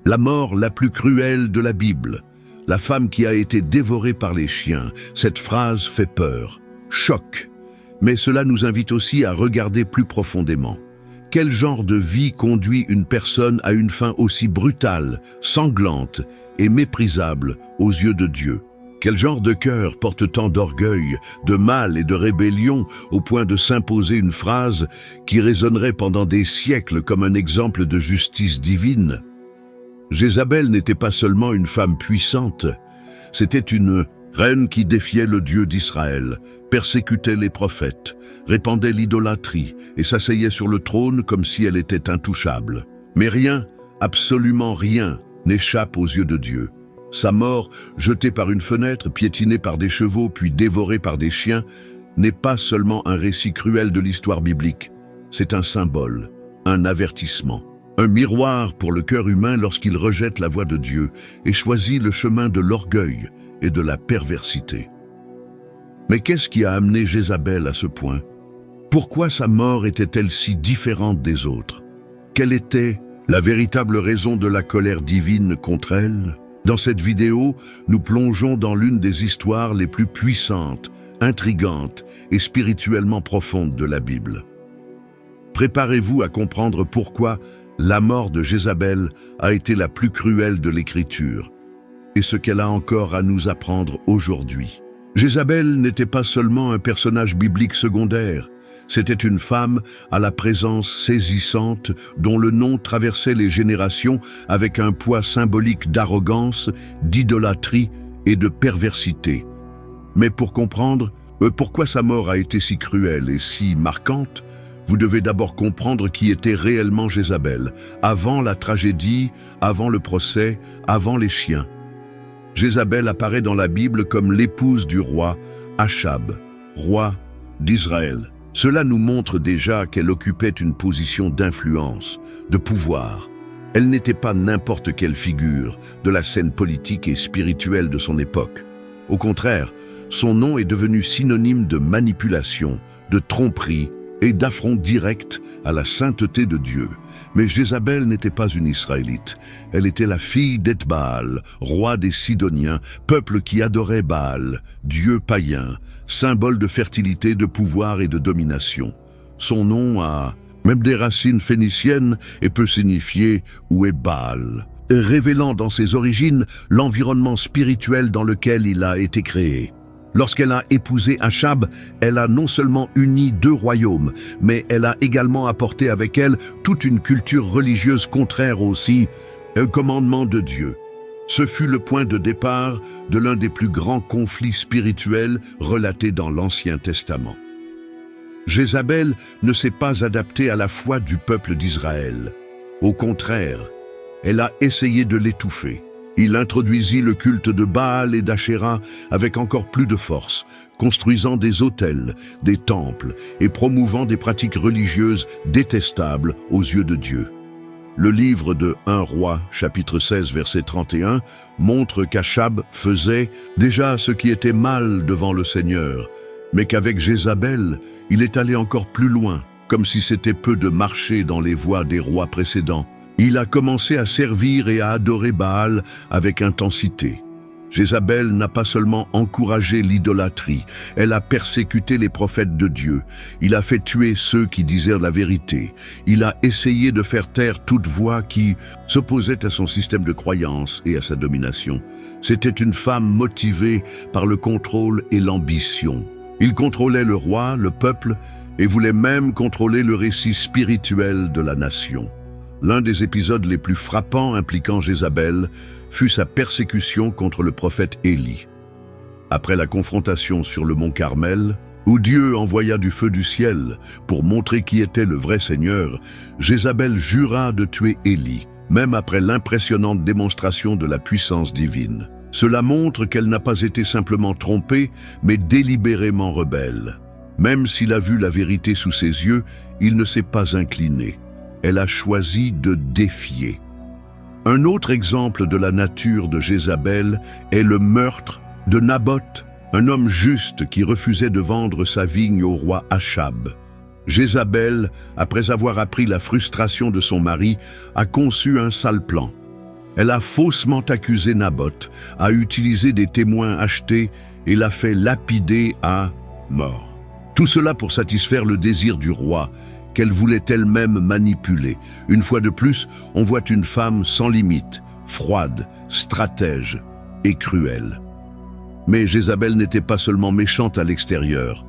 La mort la plus cruelle de la Bible. La femme qui a été dévorée par les chiens. Cette phrase fait peur. Choc. Mais cela nous invite aussi à regarder plus profondément. Quel genre de vie conduit une personne à une fin aussi brutale, sanglante et méprisable aux yeux de Dieu? Quel genre de cœur porte tant d'orgueil, de mal et de rébellion au point de s'imposer une phrase qui résonnerait pendant des siècles comme un exemple de justice divine? Jézabel n'était pas seulement une femme puissante, c'était une reine qui défiait le Dieu d'Israël, persécutait les prophètes, répandait l'idolâtrie et s'asseyait sur le trône comme si elle était intouchable. Mais rien, absolument rien, n'échappe aux yeux de Dieu. Sa mort, jetée par une fenêtre, piétinée par des chevaux puis dévorée par des chiens, n'est pas seulement un récit cruel de l'histoire biblique, c'est un symbole, un avertissement. Un miroir pour le cœur humain lorsqu'il rejette la voie de Dieu et choisit le chemin de l'orgueil et de la perversité. Mais qu'est-ce qui a amené Jézabel à ce point? Pourquoi sa mort était-elle si différente des autres? Quelle était la véritable raison de la colère divine contre elle? Dans cette vidéo, nous plongeons dans l'une des histoires les plus puissantes, intrigantes et spirituellement profondes de la Bible. Préparez-vous à comprendre pourquoi la mort de Jézabel a été la plus cruelle de l'Écriture et ce qu'elle a encore à nous apprendre aujourd'hui. Jézabel n'était pas seulement un personnage biblique secondaire, c'était une femme à la présence saisissante dont le nom traversait les générations avec un poids symbolique d'arrogance, d'idolâtrie et de perversité. Mais pour comprendre pourquoi sa mort a été si cruelle et si marquante, vous devez d'abord comprendre qui était réellement Jézabel, avant la tragédie, avant le procès, avant les chiens. Jézabel apparaît dans la Bible comme l'épouse du roi Achab, roi d'Israël. Cela nous montre déjà qu'elle occupait une position d'influence, de pouvoir. Elle n'était pas n'importe quelle figure de la scène politique et spirituelle de son époque. Au contraire, son nom est devenu synonyme de manipulation, de tromperie et d'affront direct à la sainteté de Dieu. Mais Jézabel n'était pas une Israélite. Elle était la fille d'Ethbaal, roi des Sidoniens, peuple qui adorait Baal, dieu païen, symbole de fertilité, de pouvoir et de domination. Son nom a même des racines phéniciennes et peut signifier « où est Baal », révélant dans ses origines l'environnement spirituel dans lequel il a été créé. Lorsqu'elle a épousé Achab, elle a non seulement uni deux royaumes, mais elle a également apporté avec elle toute une culture religieuse contraire aussi, un commandement de Dieu. Ce fut le point de départ de l'un des plus grands conflits spirituels relatés dans l'Ancien Testament. Jézabel ne s'est pas adaptée à la foi du peuple d'Israël. Au contraire, elle a essayé de l'étouffer. Il introduisit le culte de Baal et d'Achéra avec encore plus de force, construisant des autels, des temples et promouvant des pratiques religieuses détestables aux yeux de Dieu. Le livre de 1 Roi, chapitre 16, verset 31, montre qu'Achab faisait déjà ce qui était mal devant le Seigneur, mais qu'avec Jézabel, il est allé encore plus loin, comme si c'était peu de marcher dans les voies des rois précédents. Il a commencé à servir et à adorer Baal avec intensité. Jézabel n'a pas seulement encouragé l'idolâtrie, elle a persécuté les prophètes de Dieu. Il a fait tuer ceux qui disaient la vérité. Il a essayé de faire taire toute voix qui s'opposait à son système de croyance et à sa domination. C'était une femme motivée par le contrôle et l'ambition. Il contrôlait le roi, le peuple, et voulait même contrôler le récit spirituel de la nation. L'un des épisodes les plus frappants impliquant Jézabel fut sa persécution contre le prophète Élie. Après la confrontation sur le mont Carmel, où Dieu envoya du feu du ciel pour montrer qui était le vrai Seigneur, Jézabel jura de tuer Élie, même après l'impressionnante démonstration de la puissance divine. Cela montre qu'elle n'a pas été simplement trompée, mais délibérément rebelle. Même s'il a vu la vérité sous ses yeux, il ne s'est pas incliné. Elle a choisi de défier. Un autre exemple de la nature de Jézabel est le meurtre de Naboth, un homme juste qui refusait de vendre sa vigne au roi Achab. Jézabel, après avoir appris la frustration de son mari, a conçu un sale plan. Elle a faussement accusé Naboth, a utilisé des témoins achetés et l'a fait lapider à mort. Tout cela pour satisfaire le désir du roi, qu'elle voulait elle-même manipuler. Une fois de plus, on voit une femme sans limite, froide, stratège et cruelle. Mais Jézabel n'était pas seulement méchante à l'extérieur.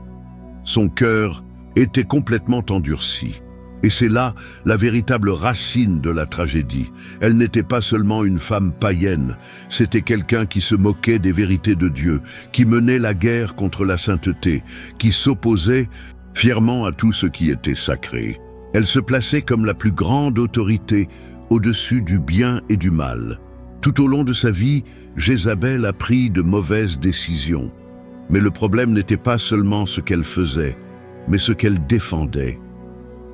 Son cœur était complètement endurci. Et c'est là la véritable racine de la tragédie. Elle n'était pas seulement une femme païenne, c'était quelqu'un qui se moquait des vérités de Dieu, qui menait la guerre contre la sainteté, qui s'opposait fièrement à tout ce qui était sacré. Elle se plaçait comme la plus grande autorité au-dessus du bien et du mal. Tout au long de sa vie, Jézabel a pris de mauvaises décisions. Mais le problème n'était pas seulement ce qu'elle faisait, mais ce qu'elle défendait.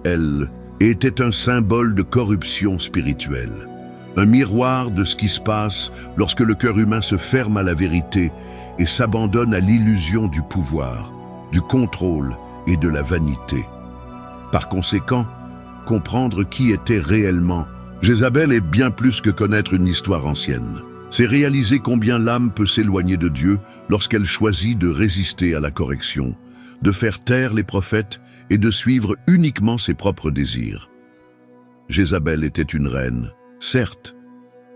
Elle était un symbole de corruption spirituelle, un miroir de ce qui se passe lorsque le cœur humain se ferme à la vérité et s'abandonne à l'illusion du pouvoir, du contrôle et de la vanité. Par conséquent, comprendre qui était réellement Jézabel est bien plus que connaître une histoire ancienne. C'est réaliser combien l'âme peut s'éloigner de Dieu lorsqu'elle choisit de résister à la correction, de faire taire les prophètes et de suivre uniquement ses propres désirs. Jézabel était une reine, certes,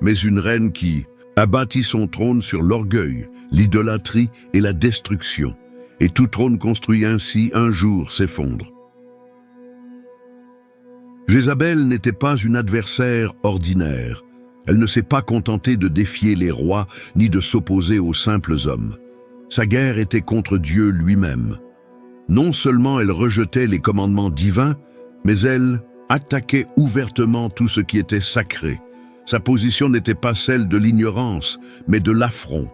mais une reine qui a bâti son trône sur l'orgueil, l'idolâtrie et la destruction, et tout trône construit ainsi un jour s'effondre. Jézabel n'était pas une adversaire ordinaire. Elle ne s'est pas contentée de défier les rois ni de s'opposer aux simples hommes. Sa guerre était contre Dieu lui-même. Non seulement elle rejetait les commandements divins, mais elle attaquait ouvertement tout ce qui était sacré. Sa position n'était pas celle de l'ignorance, mais de l'affront.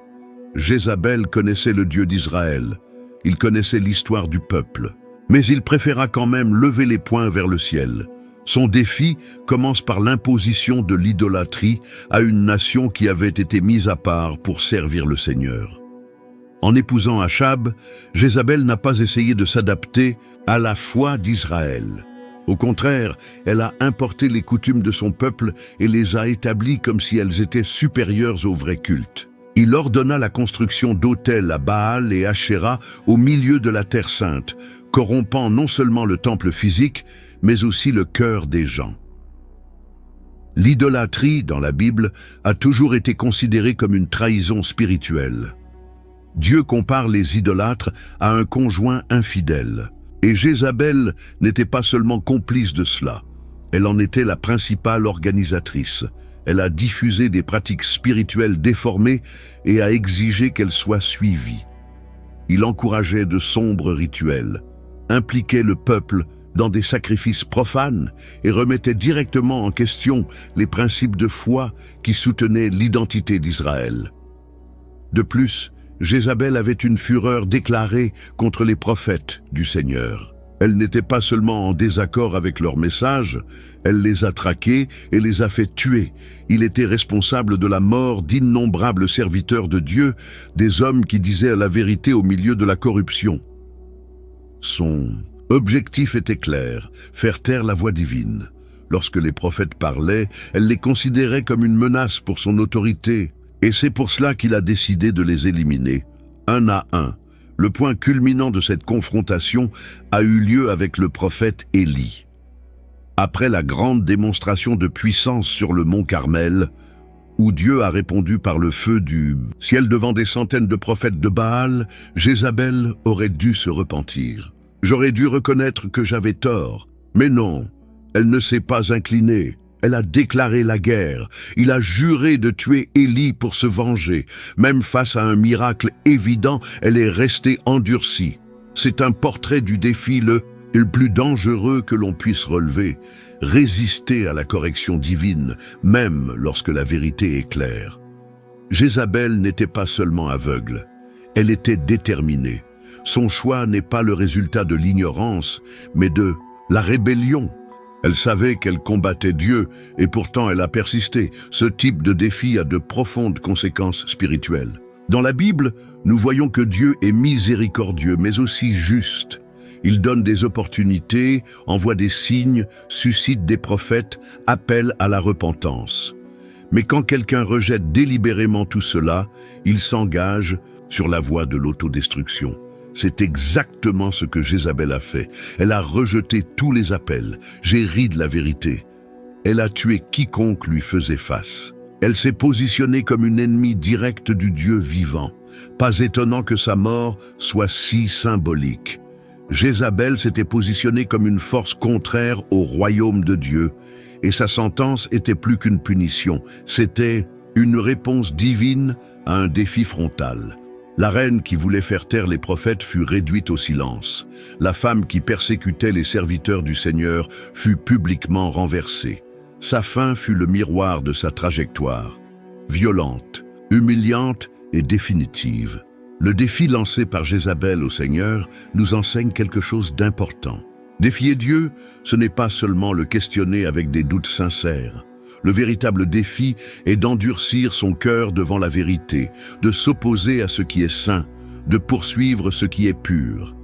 Jézabel connaissait le Dieu d'Israël. Il connaissait l'histoire du peuple. Mais il préféra quand même lever les poings vers le ciel. Son défi commence par l'imposition de l'idolâtrie à une nation qui avait été mise à part pour servir le Seigneur. En épousant Achab, Jézabel n'a pas essayé de s'adapter à la foi d'Israël. Au contraire, elle a importé les coutumes de son peuple et les a établies comme si elles étaient supérieures au vrai culte. Il ordonna la construction d'autels à Baal et Ashéra au milieu de la terre sainte, corrompant non seulement le temple physique, mais aussi le cœur des gens. L'idolâtrie, dans la Bible, a toujours été considérée comme une trahison spirituelle. Dieu compare les idolâtres à un conjoint infidèle. Et Jézabel n'était pas seulement complice de cela, elle en était la principale organisatrice. Elle a diffusé des pratiques spirituelles déformées et a exigé qu'elles soient suivies. Il encourageait de sombres rituels, impliquait le peuple dans des sacrifices profanes et remettait directement en question les principes de foi qui soutenaient l'identité d'Israël. De plus, Jézabel avait une fureur déclarée contre les prophètes du Seigneur. Elle n'était pas seulement en désaccord avec leur message, elle les a traqués et les a fait tuer. Il était responsable de la mort d'innombrables serviteurs de Dieu, des hommes qui disaient la vérité au milieu de la corruption. Son objectif était clair, faire taire la voix divine. Lorsque les prophètes parlaient, elle les considérait comme une menace pour son autorité. Et c'est pour cela qu'il a décidé de les éliminer, un à un. Le point culminant de cette confrontation a eu lieu avec le prophète Élie. Après la grande démonstration de puissance sur le mont Carmel, où Dieu a répondu par le feu du ciel devant des centaines de prophètes de Baal, Jézabel aurait dû se repentir. J'aurais dû reconnaître que j'avais tort, mais non, elle ne s'est pas inclinée. Elle a déclaré la guerre. Il a juré de tuer Élie pour se venger. Même face à un miracle évident, elle est restée endurcie. C'est un portrait du défi le plus dangereux que l'on puisse relever. Résister à la correction divine, même lorsque la vérité est claire. Jézabel n'était pas seulement aveugle. Elle était déterminée. Son choix n'est pas le résultat de l'ignorance, mais de la rébellion. Elle savait qu'elle combattait Dieu et pourtant elle a persisté. Ce type de défi a de profondes conséquences spirituelles. Dans la Bible, nous voyons que Dieu est miséricordieux mais aussi juste. Il donne des opportunités, envoie des signes, suscite des prophètes, appelle à la repentance. Mais quand quelqu'un rejette délibérément tout cela, il s'engage sur la voie de l'autodestruction. C'est exactement ce que Jézabel a fait. Elle a rejeté tous les appels. J'ai ri de la vérité. Elle a tué quiconque lui faisait face. Elle s'est positionnée comme une ennemie directe du Dieu vivant. Pas étonnant que sa mort soit si symbolique. Jézabel s'était positionnée comme une force contraire au royaume de Dieu, et sa sentence était plus qu'une punition. C'était une réponse divine à un défi frontal. La reine qui voulait faire taire les prophètes fut réduite au silence. La femme qui persécutait les serviteurs du Seigneur fut publiquement renversée. Sa fin fut le miroir de sa trajectoire. Violente, humiliante et définitive. Le défi lancé par Jézabel au Seigneur nous enseigne quelque chose d'important. Défier Dieu, ce n'est pas seulement le questionner avec des doutes sincères. Le véritable défi est d'endurcir son cœur devant la vérité, de s'opposer à ce qui est saint, de poursuivre ce qui est pur.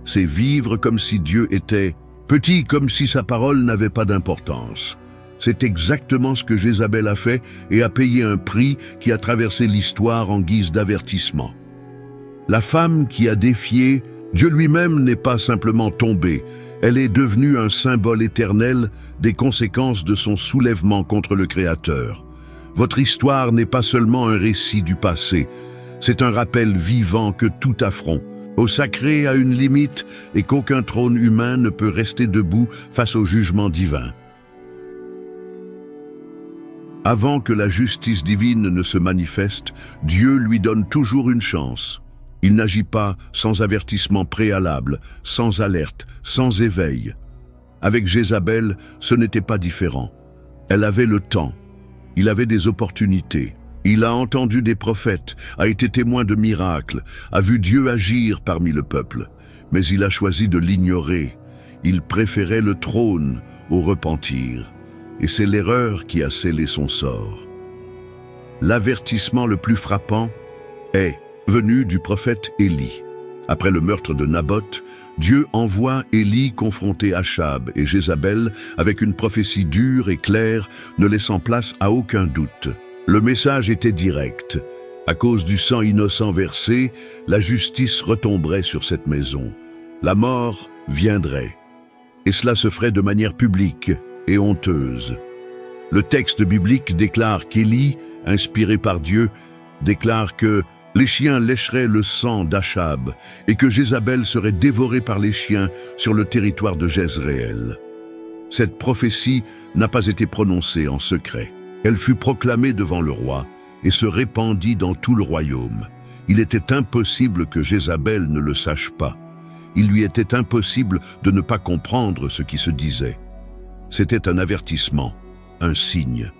C'est vivre comme si Dieu était petit, comme si sa parole n'avait pas d'importance. C'est exactement ce que Jézabel a fait et a payé un prix qui a traversé l'histoire en guise d'avertissement. La femme qui a défié Dieu lui-même n'est pas simplement tombée, elle est devenue un symbole éternel des conséquences de son soulèvement contre le Créateur. Votre histoire n'est pas seulement un récit du passé, c'est un rappel vivant que tout affront, au sacré a une limite et qu'aucun trône humain ne peut rester debout face au jugement divin. Avant que la justice divine ne se manifeste, Dieu lui donne toujours une chance. Il n'agit pas sans avertissement préalable, sans alerte, sans éveil. Avec Jézabel, ce n'était pas différent. Elle avait le temps, il avait des opportunités. Il a entendu des prophètes, a été témoin de miracles, a vu Dieu agir parmi le peuple. Mais il a choisi de l'ignorer. Il préférait le trône au repentir. Et c'est l'erreur qui a scellé son sort. L'avertissement le plus frappant est venu du prophète Élie. Après le meurtre de Naboth, Dieu envoie Élie confronter Achab et Jézabel avec une prophétie dure et claire, ne laissant place à aucun doute. Le message était direct. À cause du sang innocent versé, la justice retomberait sur cette maison. La mort viendrait. Et cela se ferait de manière publique et honteuse. Le texte biblique déclare qu'Élie, inspiré par Dieu, déclare que les chiens lécheraient le sang d'Achab et que Jézabel serait dévorée par les chiens sur le territoire de Jezréel. Cette prophétie n'a pas été prononcée en secret. Elle fut proclamée devant le roi et se répandit dans tout le royaume. Il était impossible que Jézabel ne le sache pas. Il lui était impossible de ne pas comprendre ce qui se disait. C'était un avertissement, un signe,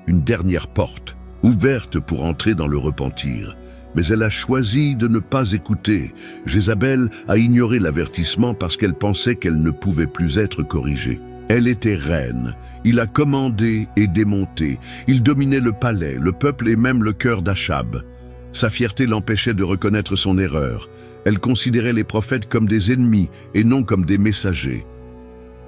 une dernière porte, ouverte pour entrer dans le repentir. Mais elle a choisi de ne pas écouter. Jézabel a ignoré l'avertissement parce qu'elle pensait qu'elle ne pouvait plus être corrigée. Elle était reine. Il a commandé et démonté. Il dominait le palais, le peuple et même le cœur d'Achab. Sa fierté l'empêchait de reconnaître son erreur. Elle considérait les prophètes comme des ennemis et non comme des messagers.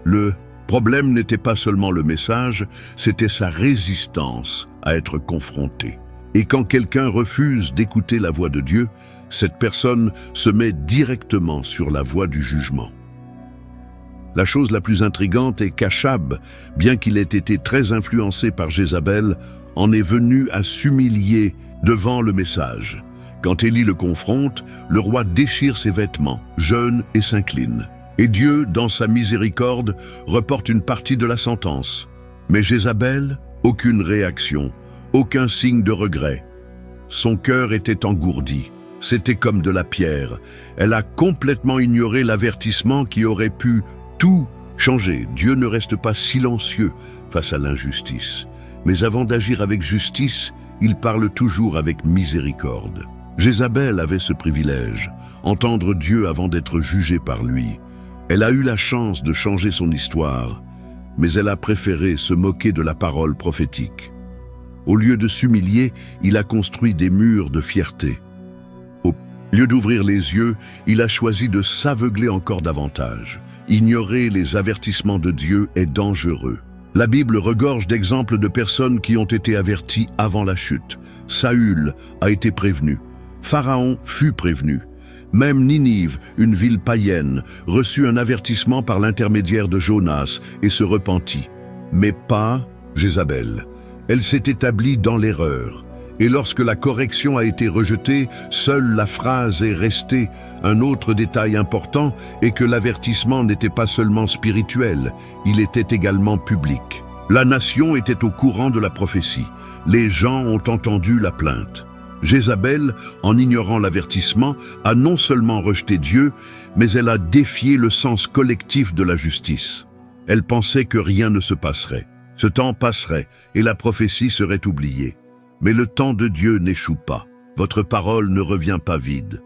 Le problème n'était pas seulement le message, c'était sa résistance à être confrontée. Et quand quelqu'un refuse d'écouter la voix de Dieu, cette personne se met directement sur la voie du jugement. La chose la plus intrigante est qu'Achab, bien qu'il ait été très influencé par Jézabel, en est venu à s'humilier devant le message. Quand Élie le confronte, le roi déchire ses vêtements, jeûne et s'incline. Et Dieu, dans sa miséricorde, reporte une partie de la sentence. Mais Jézabel, aucune réaction. Aucun signe de regret. Son cœur était engourdi. C'était comme de la pierre. Elle a complètement ignoré l'avertissement qui aurait pu tout changer. Dieu ne reste pas silencieux face à l'injustice. Mais avant d'agir avec justice, il parle toujours avec miséricorde. Jézabel avait ce privilège, entendre Dieu avant d'être jugée par lui. Elle a eu la chance de changer son histoire, mais elle a préféré se moquer de la parole prophétique. Au lieu de s'humilier, il a construit des murs de fierté. Au lieu d'ouvrir les yeux, il a choisi de s'aveugler encore davantage. Ignorer les avertissements de Dieu est dangereux. La Bible regorge d'exemples de personnes qui ont été averties avant la chute. Saül a été prévenu. Pharaon fut prévenu. Même Ninive, une ville païenne, reçut un avertissement par l'intermédiaire de Jonas et se repentit. Mais pas Jézabel. Elle s'est établie dans l'erreur. Et lorsque la correction a été rejetée, seule la phrase est restée. Un autre détail important est que l'avertissement n'était pas seulement spirituel, il était également public. La nation était au courant de la prophétie. Les gens ont entendu la plainte. Jézabel, en ignorant l'avertissement, a non seulement rejeté Dieu, mais elle a défié le sens collectif de la justice. Elle pensait que rien ne se passerait. Ce temps passerait et la prophétie serait oubliée. Mais le temps de Dieu n'échoue pas. Votre parole ne revient pas vide.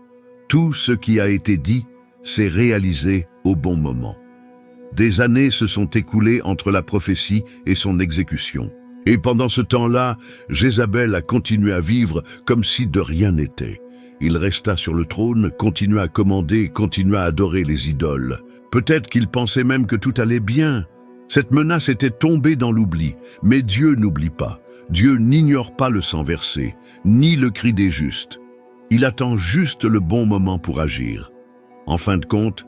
Tout ce qui a été dit s'est réalisé au bon moment. Des années se sont écoulées entre la prophétie et son exécution. Et pendant ce temps-là, Jézabel a continué à vivre comme si de rien n'était. Il resta sur le trône, continua à commander, continua à adorer les idoles. Peut-être qu'il pensait même que tout allait bien. Cette menace était tombée dans l'oubli, mais Dieu n'oublie pas. Dieu n'ignore pas le sang versé, ni le cri des justes. Il attend juste le bon moment pour agir. En fin de compte,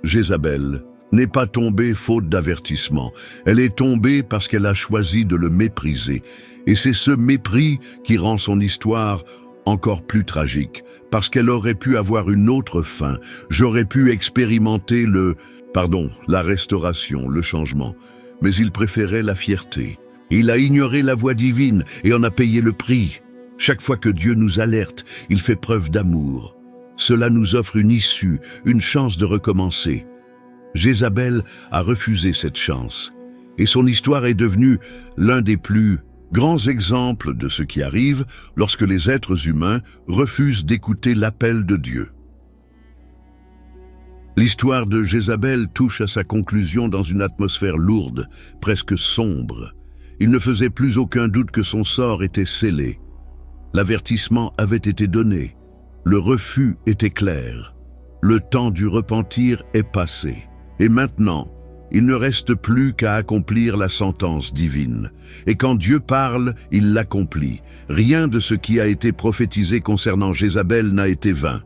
Jézabel n'est pas tombée faute d'avertissement. Elle est tombée parce qu'elle a choisi de le mépriser. Et c'est ce mépris qui rend son histoire encore plus tragique, parce qu'elle aurait pu avoir une autre fin. J'aurais pu expérimenter la restauration, le changement. Mais il préférait la fierté. Il a ignoré la voie divine et en a payé le prix. Chaque fois que Dieu nous alerte, il fait preuve d'amour. Cela nous offre une issue, une chance de recommencer. Jézabel a refusé cette chance, et son histoire est devenue l'un des plus grands exemples de ce qui arrive lorsque les êtres humains refusent d'écouter l'appel de Dieu. L'histoire de Jézabel touche à sa conclusion dans une atmosphère lourde, presque sombre. Il ne faisait plus aucun doute que son sort était scellé. L'avertissement avait été donné. Le refus était clair. Le temps du repentir est passé. Et maintenant, il ne reste plus qu'à accomplir la sentence divine. Et quand Dieu parle, il l'accomplit. Rien de ce qui a été prophétisé concernant Jézabel n'a été vain.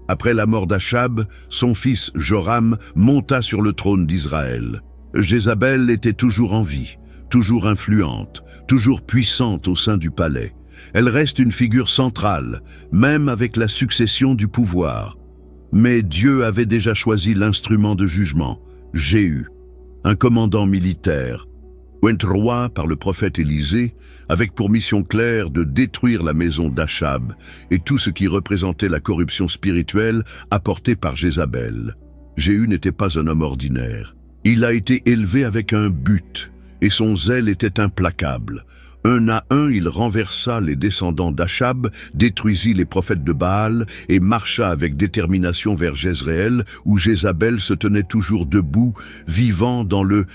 Après la mort d'Achab, son fils Joram monta sur le trône d'Israël. Jézabel était toujours en vie, toujours influente, toujours puissante au sein du palais. Elle reste une figure centrale, même avec la succession du pouvoir. Mais Dieu avait déjà choisi l'instrument de jugement, Jéhu, un commandant militaire, roi par le prophète Élisée, avec pour mission claire de détruire la maison d'Achab et tout ce qui représentait la corruption spirituelle apportée par Jézabel. Jéhu n'était pas un homme ordinaire. Il a été élevé avec un but, et son zèle était implacable. Un à un, il renversa les descendants d'Achab, détruisit les prophètes de Baal et marcha avec détermination vers Jezréel, où Jézabel se tenait toujours debout, vivant dans le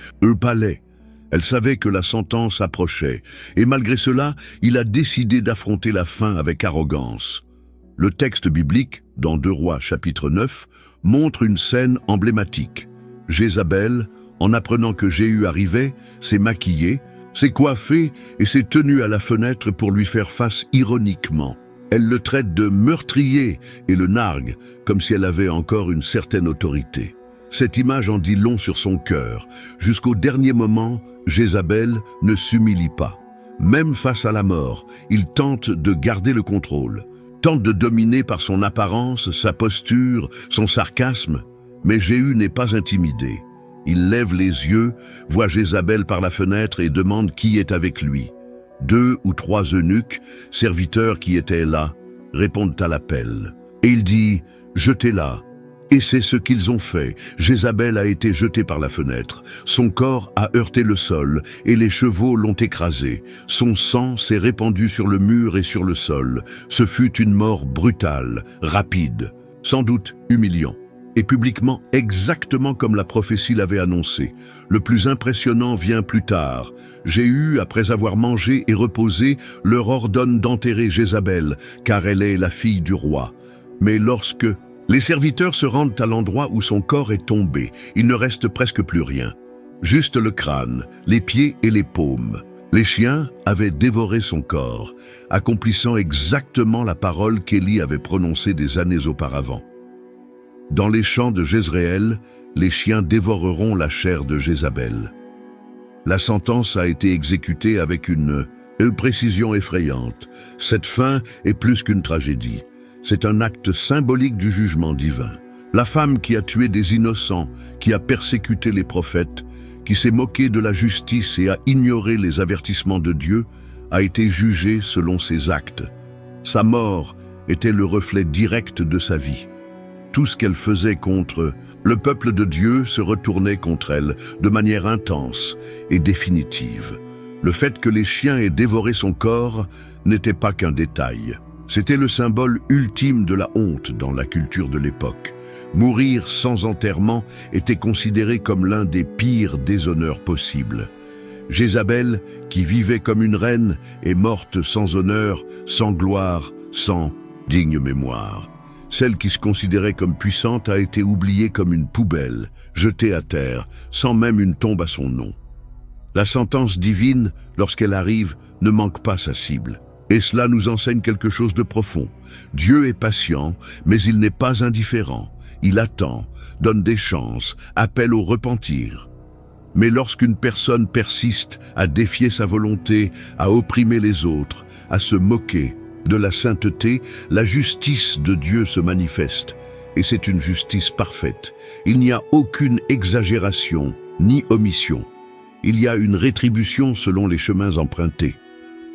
palais. Elle savait que la sentence approchait, et malgré cela, il a décidé d'affronter la fin avec arrogance. Le texte biblique, dans 2 Rois chapitre 9, montre une scène emblématique. Jézabel, en apprenant que Jéhu arrivait, s'est maquillée, s'est coiffée et s'est tenue à la fenêtre pour lui faire face ironiquement. Elle le traite de meurtrier et le nargue, comme si elle avait encore une certaine autorité. Cette image en dit long sur son cœur. Jusqu'au dernier moment, Jézabel ne s'humilie pas. Même face à la mort, il tente de garder le contrôle, tente de dominer par son apparence, sa posture, son sarcasme. Mais Jéhu n'est pas intimidé. Il lève les yeux, voit Jézabel par la fenêtre et demande qui est avec lui. 2 ou 3 eunuques, serviteurs qui étaient là, répondent à l'appel. Et il dit « Jetez-la ». Et c'est ce qu'ils ont fait. Jézabel a été jetée par la fenêtre. Son corps a heurté le sol et les chevaux l'ont écrasé. Son sang s'est répandu sur le mur et sur le sol. Ce fut une mort brutale, rapide, sans doute humiliant. Et publiquement exactement comme la prophétie l'avait annoncé. Le plus impressionnant vient plus tard. Jéhu, après avoir mangé et reposé, leur ordonne d'enterrer Jézabel, car elle est la fille du roi. Mais lorsque les serviteurs se rendent à l'endroit où son corps est tombé, il ne reste presque plus rien. Juste le crâne, les pieds et les paumes. Les chiens avaient dévoré son corps, accomplissant exactement la parole qu'Élie avait prononcée des années auparavant. Dans les champs de Jezréel, les chiens dévoreront la chair de Jézabel. La sentence a été exécutée avec une précision effrayante. Cette fin est plus qu'une tragédie. C'est un acte symbolique du jugement divin. La femme qui a tué des innocents, qui a persécuté les prophètes, qui s'est moquée de la justice et a ignoré les avertissements de Dieu, a été jugée selon ses actes. Sa mort était le reflet direct de sa vie. Tout ce qu'elle faisait contre le peuple de Dieu se retournait contre elle de manière intense et définitive. Le fait que les chiens aient dévoré son corps n'était pas qu'un détail. C'était le symbole ultime de la honte dans la culture de l'époque. Mourir sans enterrement était considéré comme l'un des pires déshonneurs possibles. Jézabel, qui vivait comme une reine, est morte sans honneur, sans gloire, sans digne mémoire. Celle qui se considérait comme puissante a été oubliée comme une poubelle, jetée à terre, sans même une tombe à son nom. La sentence divine, lorsqu'elle arrive, ne manque pas sa cible. Et cela nous enseigne quelque chose de profond. Dieu est patient, mais il n'est pas indifférent. Il attend, donne des chances, appelle au repentir. Mais lorsqu'une personne persiste à défier sa volonté, à opprimer les autres, à se moquer de la sainteté, la justice de Dieu se manifeste. Et c'est une justice parfaite. Il n'y a aucune exagération ni omission. Il y a une rétribution selon les chemins empruntés.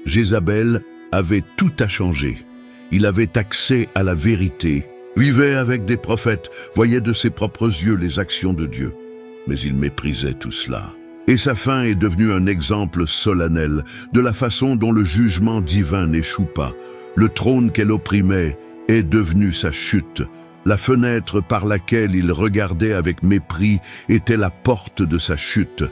Jézabel avait tout à changer. Il avait accès à la vérité, vivait avec des prophètes, voyait de ses propres yeux les actions de Dieu. Mais il méprisait tout cela. Et sa fin est devenue un exemple solennel de la façon dont le jugement divin n'échoue pas. Le trône qu'elle opprimait est devenu sa chute. La fenêtre par laquelle il regardait avec mépris était la porte de sa chute.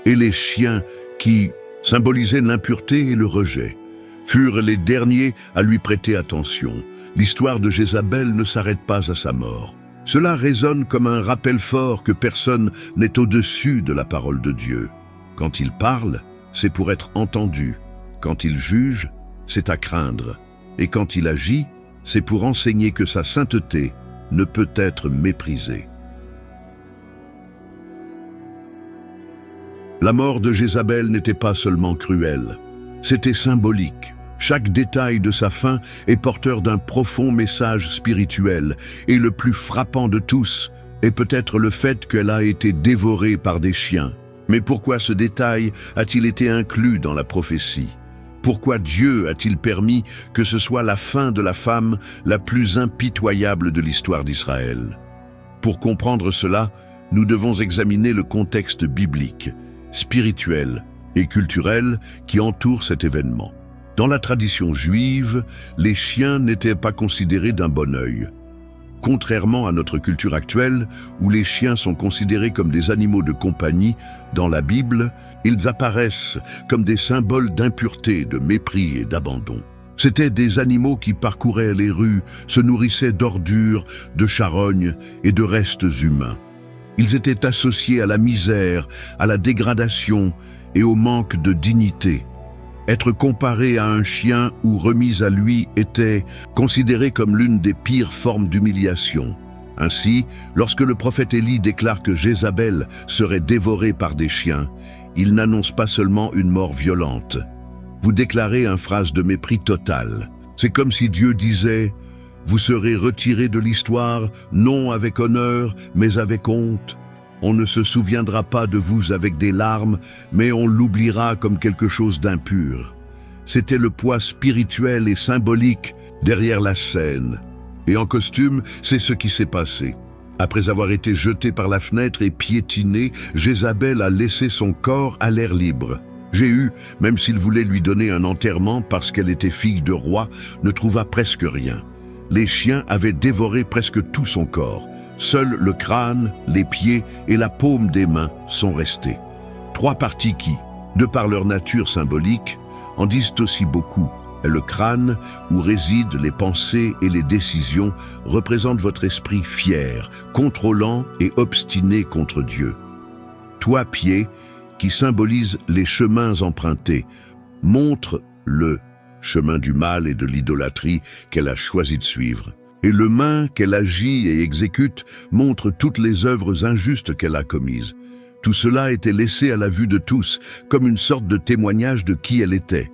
Et les chiens qui symbolisaient l'impureté et le rejet furent les derniers à lui prêter attention. L'histoire de Jézabel ne s'arrête pas à sa mort. Cela résonne comme un rappel fort que personne n'est au-dessus de la parole de Dieu. Quand il parle, c'est pour être entendu. Quand il juge, c'est à craindre. Et quand il agit, c'est pour enseigner que sa sainteté ne peut être méprisée. La mort de Jézabel n'était pas seulement cruelle, c'était symbolique. Chaque détail de sa fin est porteur d'un profond message spirituel, et le plus frappant de tous est peut-être le fait qu'elle a été dévorée par des chiens. Mais pourquoi ce détail a-t-il été inclus dans la prophétie? Pourquoi Dieu a-t-il permis que ce soit la fin de la femme la plus impitoyable de l'histoire d'Israël? Pour comprendre cela, nous devons examiner le contexte biblique, spirituel et culturel qui entoure cet événement. Dans la tradition juive, les chiens n'étaient pas considérés d'un bon œil. Contrairement à notre culture actuelle, où les chiens sont considérés comme des animaux de compagnie, dans la Bible, ils apparaissent comme des symboles d'impureté, de mépris et d'abandon. C'étaient des animaux qui parcouraient les rues, se nourrissaient d'ordures, de charognes et de restes humains. Ils étaient associés à la misère, à la dégradation et au manque de dignité. Être comparé à un chien ou remis à lui était considéré comme l'une des pires formes d'humiliation. Ainsi, lorsque le prophète Élie déclare que Jézabel serait dévorée par des chiens, il n'annonce pas seulement une mort violente. Vous déclarez une phrase de mépris total. C'est comme si Dieu disait « Vous serez retirés de l'histoire, non avec honneur, mais avec honte. On ne se souviendra pas de vous avec des larmes, mais on l'oubliera comme quelque chose d'impur. » C'était le poids spirituel et symbolique derrière la scène. Et en costume, c'est ce qui s'est passé. Après avoir été jeté par la fenêtre et piétiné, Jézabel a laissé son corps à l'air libre. Jéhu, même s'il voulait lui donner un enterrement parce qu'elle était fille de roi, ne trouva presque rien. Les chiens avaient dévoré presque tout son corps. Seul le crâne, les pieds et la paume des mains sont restés. Trois parties qui, de par leur nature symbolique, en disent aussi beaucoup. Le crâne, où résident les pensées et les décisions, représente votre esprit fier, contrôlant et obstiné contre Dieu. toit-pied, qui symbolise les chemins empruntés, montre le chemin du mal et de l'idolâtrie qu'elle a choisi de suivre. Et le main qu'elle agit et exécute montre toutes les œuvres injustes qu'elle a commises. Tout cela était laissé à la vue de tous, comme une sorte de témoignage de qui elle était.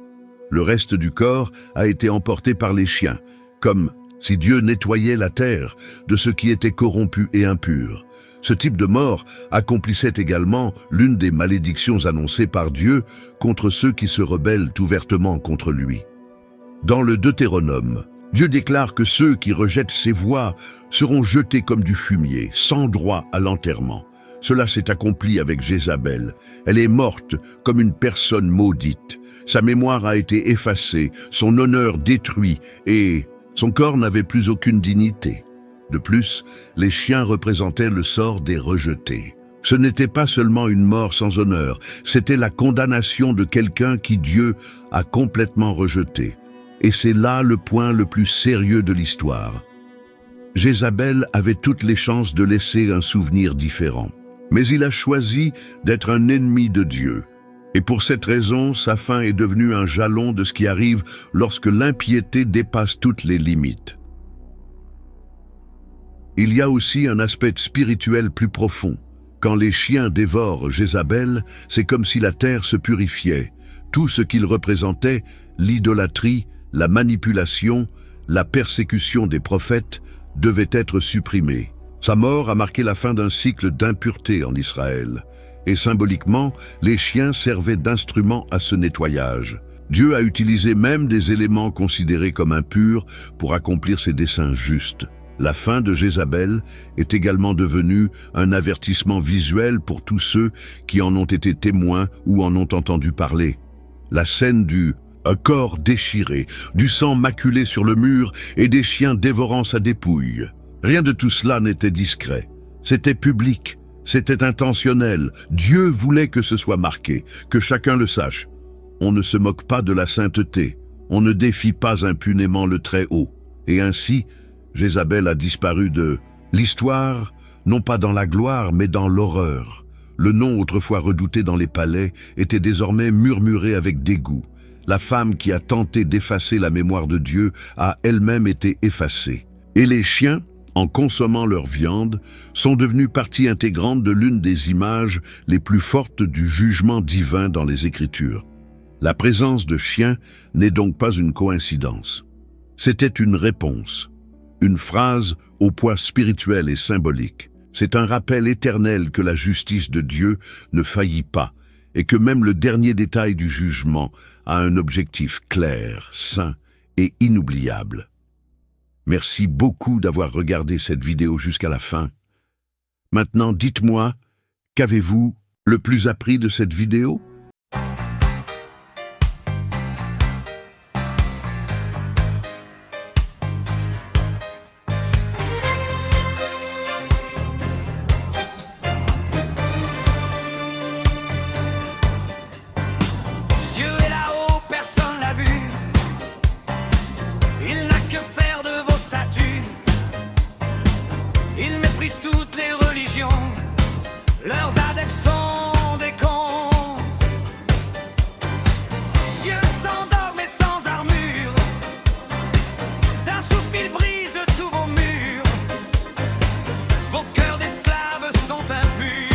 Le reste du corps a été emporté par les chiens, comme si Dieu nettoyait la terre de ce qui était corrompu et impur. Ce type de mort accomplissait également l'une des malédictions annoncées par Dieu contre ceux qui se rebellent ouvertement contre lui. Dans le Deutéronome, Dieu déclare que ceux qui rejettent ses voies seront jetés comme du fumier, sans droit à l'enterrement. Cela s'est accompli avec Jézabel. Elle est morte comme une personne maudite. Sa mémoire a été effacée, son honneur détruit et son corps n'avait plus aucune dignité. De plus, les chiens représentaient le sort des rejetés. Ce n'était pas seulement une mort sans honneur, c'était la condamnation de quelqu'un qui Dieu a complètement rejeté. Et c'est là le point le plus sérieux de l'histoire. Jézabel avait toutes les chances de laisser un souvenir différent. Mais il a choisi d'être un ennemi de Dieu. Et pour cette raison, sa fin est devenue un jalon de ce qui arrive lorsque l'impiété dépasse toutes les limites. Il y a aussi un aspect spirituel plus profond. Quand les chiens dévorent Jézabel, c'est comme si la terre se purifiait. Tout ce qu'il représentait, l'idolâtrie, la manipulation, la persécution des prophètes, devait être supprimé. Sa mort a marqué la fin d'un cycle d'impureté en Israël. Et symboliquement, les chiens servaient d'instruments à ce nettoyage. Dieu a utilisé même des éléments considérés comme impurs pour accomplir ses desseins justes. La fin de Jézabel est également devenue un avertissement visuel pour tous ceux qui en ont été témoins ou en ont entendu parler. La scène du corps déchiré, du sang maculé sur le mur et des chiens dévorant sa dépouille. Rien de tout cela n'était discret. C'était public, c'était intentionnel. Dieu voulait que ce soit marqué, que chacun le sache. On ne se moque pas de la sainteté, on ne défie pas impunément le Très-Haut. Et ainsi, Jézabel a disparu de l'histoire, non pas dans la gloire, mais dans l'horreur. Le nom autrefois redouté dans les palais était désormais murmuré avec dégoût. La femme qui a tenté d'effacer la mémoire de Dieu a elle-même été effacée. Et les chiens, en consommant leur viande, sont devenus partie intégrante de l'une des images les plus fortes du jugement divin dans les Écritures. La présence de chiens n'est donc pas une coïncidence. C'était une réponse, une phrase au poids spirituel et symbolique. C'est un rappel éternel que la justice de Dieu ne faillit pas et que même le dernier détail du jugement a un objectif clair, saint et inoubliable. Merci beaucoup d'avoir regardé cette vidéo jusqu'à la fin. Maintenant, dites-moi, qu'avez-vous le plus appris de cette vidéo ? Dieu est là-haut, personne l'a vu. Il n'a que faire de vos statuts. Il méprise toutes les religions. Leurs adeptes sont des cons. Dieu s'endort mais sans armure. D'un souffle il brise tous vos murs. Vos cœurs d'esclaves sont impurs.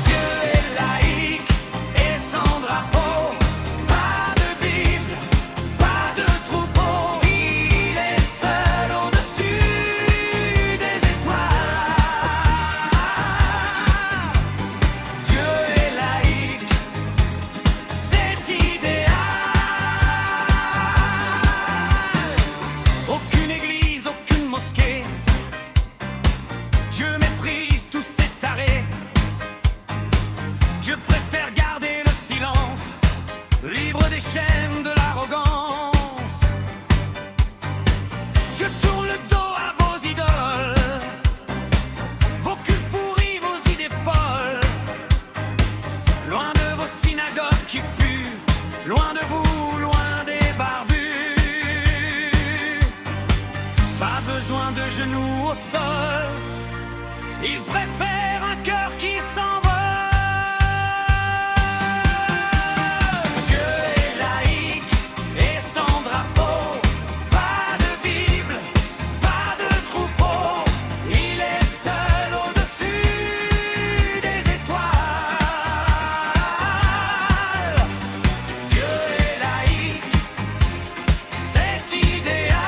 Dieu est laïque et sans drapeau. Pas de Bible, pas de troupeau. Il est seul au-dessus des étoiles. Dieu est laïque, c'est idéal. Aucune église, aucune mosquée. Dieu méprise tous ces tarés. Dieu préfère garder le silence, libre des chaînes de l'arrogance. Dieu tourne le dos à vos idoles, vos cultes pourris, vos idées folles. Loin de vos synagogues qui puent, loin de vous, loin des barbus. Pas besoin de genoux au sol. Il préfère un cœur qui s'envole. Dieu est laïque et son drapeau. Pas de Bible, pas de troupeau. Il est seul au-dessus des étoiles. Dieu est laïque, c'est idéal.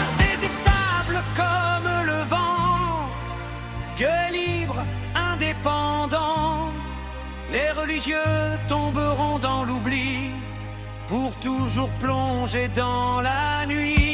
Insaisissable comme le vent. Dieu est libre, indépendant. Les religieux tomberont dans l'oubli pour toujours plonger dans la nuit.